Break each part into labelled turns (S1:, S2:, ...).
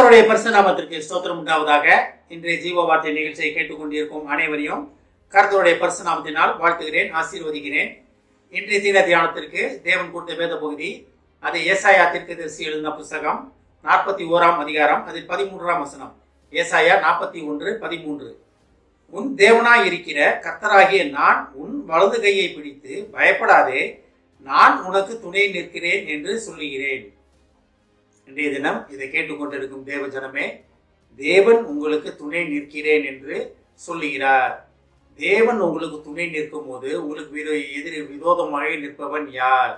S1: கர்த்தருடைய பரிசுத்த நாமத்திற்கு ஸ்தோத்திரம் உண்டாவதாக. இன்றைய ஜீவ வார்த்தை நிகழ்ச்சியை கேட்டுக்கொண்டிருக்கும் அனைவரையும் கர்த்தருடைய பரிசுத்த நாமத்தினால் வாழ்த்துகிறேன், ஆசீர்வதிக்கிறேன். இன்றைய தீர தியானத்திற்கு தேவன் கொடுத்த வேத பகுதி, அது ஏசாயா தீர்க்கதரிசி எழுதின புஸ்தகம் 41ஆம் அதிகாரம், அதில் 13ஆம் வசனம். ஏசாயா 41:13. உன் தேவனாய் இருக்கிற கர்த்தராகிய நான் உன் வலது கையை பிடித்து பயப்படாதே, நான் உனக்கு துணை நிற்கிறேன் என்று சொல்லுகிறேன். இன்றைய தினம் இதை கேட்டுக்கொண்டிருக்கும் தேவ ஜனமே, தேவன் உங்களுக்கு துணை நிற்கிறேன் என்று சொல்லுகிறார். தேவன் உங்களுக்கு துணை நிற்கும் போது உங்களுக்கு விரோதமாக நிற்பவன் யார்?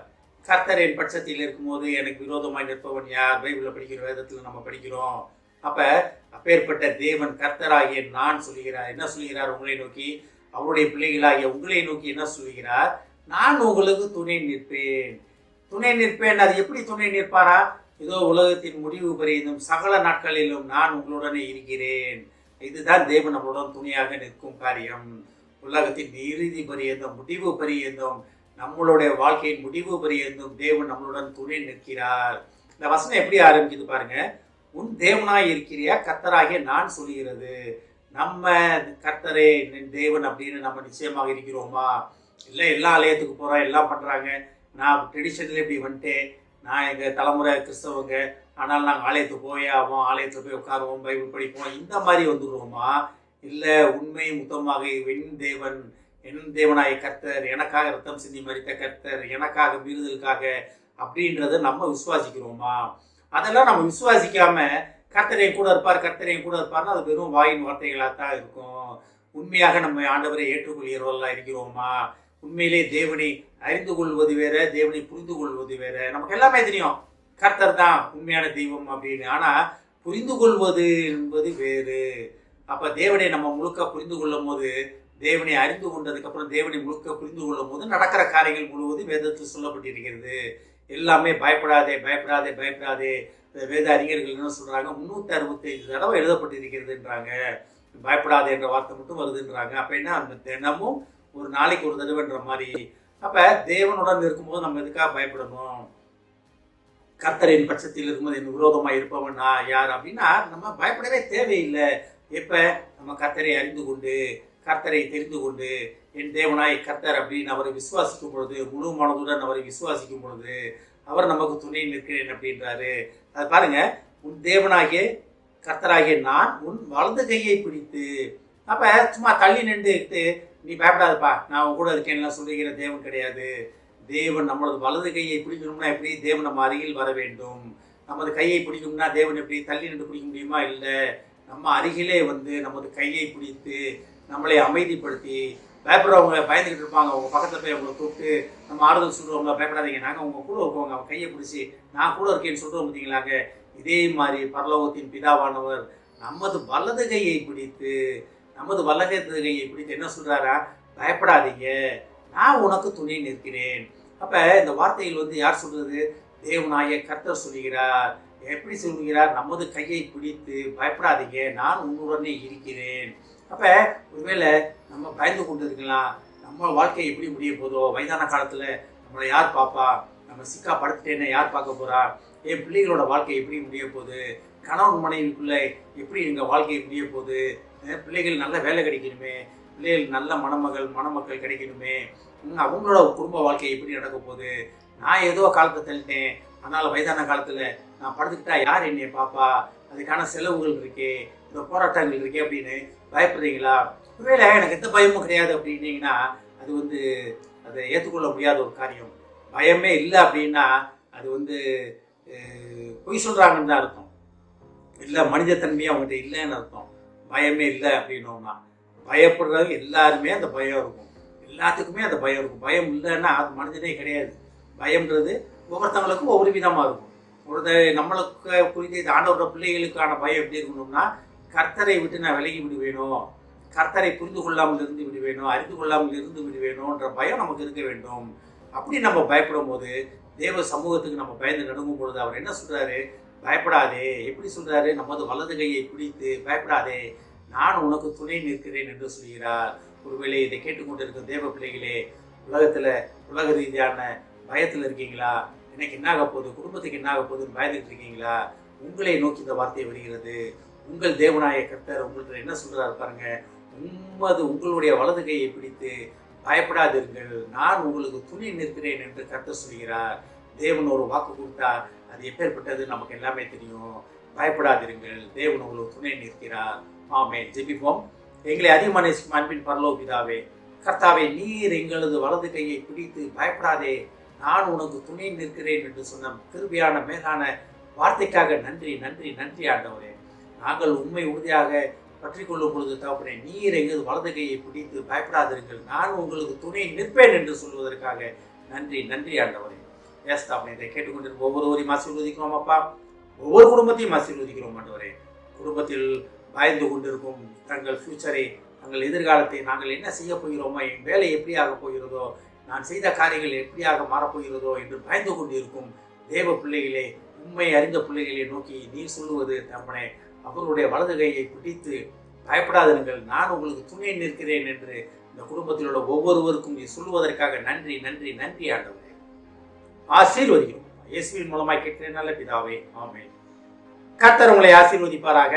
S1: கர்த்தர் என் பட்சத்தில் இருக்கும்போது எனக்கு விரோதமாக நிற்பவன் யார்? பைபிளில் படிக்கிற வேதத்தில் நம்ம படிக்கிறோம். அப்பேற்பட்ட தேவன் கர்த்தராகிய நான் சொல்லுகிறார். என்ன சொல்லுகிறார்? உங்களை நோக்கி, அவருடைய பிள்ளைகளாகிய உங்களை நோக்கி என்ன சொல்லுகிறார்? நான் உங்களுக்கு துணை நிற்பேன். துணை நிற்பேன். அது எப்படி துணை நிற்பாரா? இதோ உலகத்தின் முடிவு பரியந்தும் சகல நாட்களிலும் நான் உங்களுடனே இருக்கிறேன். இதுதான் தேவன் நம்மளுடன் துணையாக நிற்கும் காரியம். உலகத்தின் இறுதி பரியந்தும் முடிவு பரியந்தும், நம்மளுடைய வாழ்க்கையின் முடிவு பரியந்தும் தேவன் நம்மளுடன் துணை நிற்கிறார். இந்த வசனம் எப்படி ஆரம்பிக்குது பாருங்க. உன் தேவனாய் இருக்கிறியா கர்த்தராகிய நான் சொல்லுகிறது. நம்ம கர்த்தரே தேவன் அப்படின்னு நம்ம நிச்சயமாக இருக்கிறோமா? இல்லை எல்லா ஆலயத்துக்கு போகிறோம், எல்லாம் பண்ணுறாங்க, நான் ட்ரெடிஷனில் இப்படி வந்துட்டேன், நான் எங்கள் தலைமுறை கிறிஸ்தவங்க, ஆனால் நாங்கள் ஆலயத்துக்கு போயே ஆவோம், ஆலயத்தில் போய் உட்காருவோம், பைபிள் படிப்போம், இந்த மாதிரி வந்துடுவோமா? இல்லை, உண்மை முத்தமாக என் தேவனாய கர்த்தர், எனக்காக ரத்தம் சிந்தி மரித்த கர்த்தர், எனக்காக மீறுதலுக்காக அப்படின்றத நம்ம விசுவாசிக்கிறோமா? அதெல்லாம் நம்ம விசுவாசிக்காம கர்த்தரையும் கூட இருப்பார், கர்த்தரையும் கூட இருப்பார்னா அது வெறும் வாயின் வார்த்தைகளாக தான் இருக்கும். உண்மையாக நம்ம ஆண்டவரை ஏற்றுக்கொள்கிறவர்களாக இருக்கிறோமா? உண்மையிலே தேவனை அறிந்து கொள்வது வேற, தேவனை புரிந்து கொள்வது வேற. நமக்கு எல்லாமே தெரியும், கர்த்தர் தான் உண்மையான தெய்வம் அப்படின்னு. ஆனால் புரிந்து கொள்வது என்பது வேறு. அப்போ தேவனை நம்ம முழுக்க புரிந்து கொள்ளும் போது, தேவனை அறிந்து கொண்டதுக்கப்புறம் தேவனை முழுக்க புரிந்து கொள்ளும் போது நடக்கிற காரியங்கள் முழுவதும் வேதத்தில் சொல்லப்பட்டிருக்கிறது. எல்லாமே பயப்படாதே பயப்படாதே பயப்படாதே. வேத அறிஞர்கள் என்ன சொல்கிறாங்க? 365 தடவை எழுதப்பட்டிருக்கிறதுன்றாங்க. பயப்படாதே என்ற வார்த்தை மட்டும் வருதுன்றாங்க. அப்போ என்ன, அந்த தினமும் ஒரு நாளைக்கு ஒரு தடவைன்ற மாதிரி. அப்போ தேவனுடன் இருக்கும்போது நம்ம எதுக்காக பயப்படணும்? கர்த்தரின் பட்சத்தில் இருக்கும்போது என் விரோதமாக இருப்பவனா யார் அப்படின்னா நம்ம பயப்படவே தேவையில்லை. எப்போ நம்ம கர்த்தரை அறிந்து கொண்டு, கர்த்தரை தெரிந்து கொண்டு, என் தேவனாய் கர்த்தர் அப்படின்னு அவரை விசுவாசிக்கும் பொழுது, முழு மனதுடன் அவரை விசுவாசிக்கும் பொழுது அவர் நமக்கு துணை நிற்கிறேன் அப்படின்றாரு. அது பாருங்க, உன் தேவனாகிய கர்த்தராகிய நான் உன் வலது கையை பிடித்து. அப்போ சும்மா தள்ளி நின்றுட்டு நீ பயப்படாதப்பா, நான் உன் கூட இருக்கேன்லாம் சொல்லுகிற தேவன் கிடையாது. தேவன் நம்மளது வலது கையை பிடிக்கணும்னா எப்படி? தேவன் நம்ம அருகில் வர வேண்டும். நமது கையை பிடிக்கணும்னா தேவன் எப்படி தள்ளி நின்று பிடிக்க முடியுமா? இல்லை, நம்ம அருகிலே வந்து நமது கையை பிடித்து நம்மளை அமைதிப்படுத்தி, பயப்படுறவங்க பயந்துக்கிட்டு இருப்பாங்க, அவங்க பக்கத்தில் போய் அவங்களை கூப்பிட்டு நம்ம ஆறுதல் சொல்லுவாங்க, பயப்படாதீங்க, நாங்கள் உங்கள் கூட இருக்கோங்க, அவங்க கையை பிடிச்சி நான் கூட இருக்கேன்னு சொல்கிறோம் பார்த்தீங்களாங்க. இதே மாதிரி பரலோகத்தின் பிதாவானவர் நமது வலது கையை பிடித்து என்ன சொல்கிறாரா? பயப்படாதீங்க, நான் உனக்கு துணை நிற்கிறேன். அப்போ இந்த வார்த்தையில் வந்து யார் சொல்கிறது? தேவனாய கர்த்தர் சொல்லுகிறார். எப்படி சொல்லுகிறார்? நமது கையை பிடித்து பயப்படாதீங்க, நான் உன்னுடனே இருக்கிறேன். அப்போ ஒருவேளை நம்ம பயந்து கொண்டு இருக்கலாம், நம்ம வாழ்க்கை எப்படி முடிய போதோ, வயதான காலத்தில் நம்மளை யார் பார்ப்பா, நம்ம சிக்கா படுத்துட்டேன்னா யார் பார்க்க போகிறா, என் பிள்ளைகளோட வாழ்க்கை எப்படி முடிய போகுது, கணவன் மனைவிக்குள்ளே எப்படி எங்கள் வாழ்க்கை முடிய போகுது, பிள்ளைகள் நல்ல வேலை கிடைக்கணுமே, பிள்ளைகள் நல்ல மணமக்கள் கிடைக்கணுமே, அவங்களோட குடும்ப வாழ்க்கை எப்படி நடக்க போகுது, நான் ஏதோ காலத்தை தள்ளிட்டேன், அதனால் வயதான காலத்தில் நான் படுத்துக்கிட்டா யார் என்னை பாப்பா, அதுக்கான செலவுகள் இருக்கே, இந்த போராட்டங்கள் இருக்கே அப்படின்னு பயப்படுறீங்களா? ஒருவேளை எனக்கு எந்த பயமும் கிடையாது அப்படின்னீங்கன்னா அது வந்து அதை ஏற்றுக்கொள்ள முடியாத ஒரு காரியம். பயமே இல்லை அப்படின்னா அது வந்து பொய் சொல்கிறாங்கன்னு தான் அர்த்தம். இல்லை, மனிதத்தன்மையாக அவங்ககிட்ட இல்லைன்னு அர்த்தம். பயமே இல்லை அப்படின்னோம்னா, பயப்படுறவங்க எல்லாருமே அந்த பயம் இருக்கும், எல்லாத்துக்குமே அந்த பயம் இருக்கும். பயம் இல்லைன்னா அது மனிதனே கிடையாது. பயம்ன்றது ஒவ்வொருத்தவங்களுக்கும் ஒவ்வொரு விதமாக இருக்கும். நம்மளுக்கு புரிஞ்ச ஆண்டவரோட பிள்ளைகளுக்கான பயம் எப்படி இருக்கணும்னா, கர்த்தரை விட்டு நான் விலகி விடுவேனோ, கர்த்தரை புரிந்து கொள்ளாமல் இருந்து விடுவேனோ, அறிந்து கொள்ளாமல் இருந்து விடுவேனோன்ற பயம் நமக்கு இருக்க வேண்டும். அப்படி நம்ம பயப்படும் போது, தேவ சமூகத்துக்கு நம்ம பயந்து நடுங்கும் பொழுது அவர் என்ன சொல்கிறாரு? பயப்படாதே. எப்படி சொல்கிறாரு? நமது வலது கையை பிடித்து பயப்படாதே, நான் உனக்கு துணை நிற்கிறேன் என்று சொல்கிறார். ஒருவேளை இதை கேட்டுக்கொண்டிருக்கிற தேவ பிள்ளைகளே, உலக ரீதியான பயத்தில் இருக்கீங்களா? எனக்கு என்ன ஆக போகுது, குடும்பத்துக்கு என்ன ஆக போகுதுன்னு பயந்துட்டு இருக்கீங்களா? உங்களை நோக்கி இந்த வார்த்தை வருகிறது. உங்கள் தேவனாய கர்த்தர் உங்கள்கிட்ட என்ன சொல்றாரு பாருங்க. உங்களுடைய வலது கையை பிடித்து பயப்படாதிருங்கள், நான் உங்களுக்கு துணை நிற்கிறேன் என்று கர்த்தர் சொல்கிறார். தேவன் ஒரு வாக்கு கொடுத்தா அது எப்பேற்பட்டது நமக்கு எல்லாமே தெரியும். பயப்படாதிருங்கள், தேவன் உங்களுக்கு துணை நிற்கிறார். ஆமென். ஜெபிப்போம். எங்களை அதிகமான அன்பின் பரலோக பிதாவே, கர்த்தாவே, நீர் எங்களது வலது கையை பிடித்து பயப்படாதே, நான் உனக்கு துணை நிற்கிறேன் என்று சொன்ன கிருபையான மேலான வார்த்தைக்காக நன்றி நன்றி நன்றி ஆண்டவரே. நாங்கள் உண்மை உறுதியாக பற்றி கொள்ளும் பொழுது தகப்பனே, நீர் எங்களது வலது கையை பிடித்து பயப்படாதிருங்கள், நான் உங்களுக்கு துணை நிற்பேன் என்று சொல்வதற்காக நன்றி நன்றி ஆண்டவரே. ஏஸ்தாப்பனே, இதை கேட்டுக்கொண்டிருக்கும் ஒவ்வொருவரையும் ஆசீர்வதிக்கிறோம் அப்பா. ஒவ்வொரு குடும்பத்தையும் ஆசீர்வதிக்கிறோம் ஆண்டவரே. குடும்பத்தில் பயந்து கொண்டிருக்கும் தங்கள் ஃபியூச்சரை, தங்கள் எதிர்காலத்தை, நாங்கள் என்ன செய்ய போகிறோமோ, என் வேலை எப்படியாக போகிறதோ, நான் செய்த காரியங்கள் எப்படியாக மாறப்போகிறதோ என்று பயந்து கொண்டிருக்கும் தேவ பிள்ளைகளே, உண்மை அறிந்த பிள்ளைகளை நோக்கி நீர் சொல்லுவது தகப்பனே, அவர்களுடைய வலது கையை பிடித்து பயப்படாதிருங்கள், நான் உங்களுக்கு துணை நிற்கிறேன் என்று இந்த குடும்பத்தில் உள்ள ஒவ்வொருவருக்கும் நீ சொல்லுவதற்காக நன்றி நன்றி நன்றி ஆண்டவரே. ஆசீர்வதிக்கிறோம். இயேசுவின் மூலமாய் கேட்கிறேன் நல்ல பிதாவே. ஆமென். கர்த்தர் உங்களை ஆசீர்வதிப்பாராக.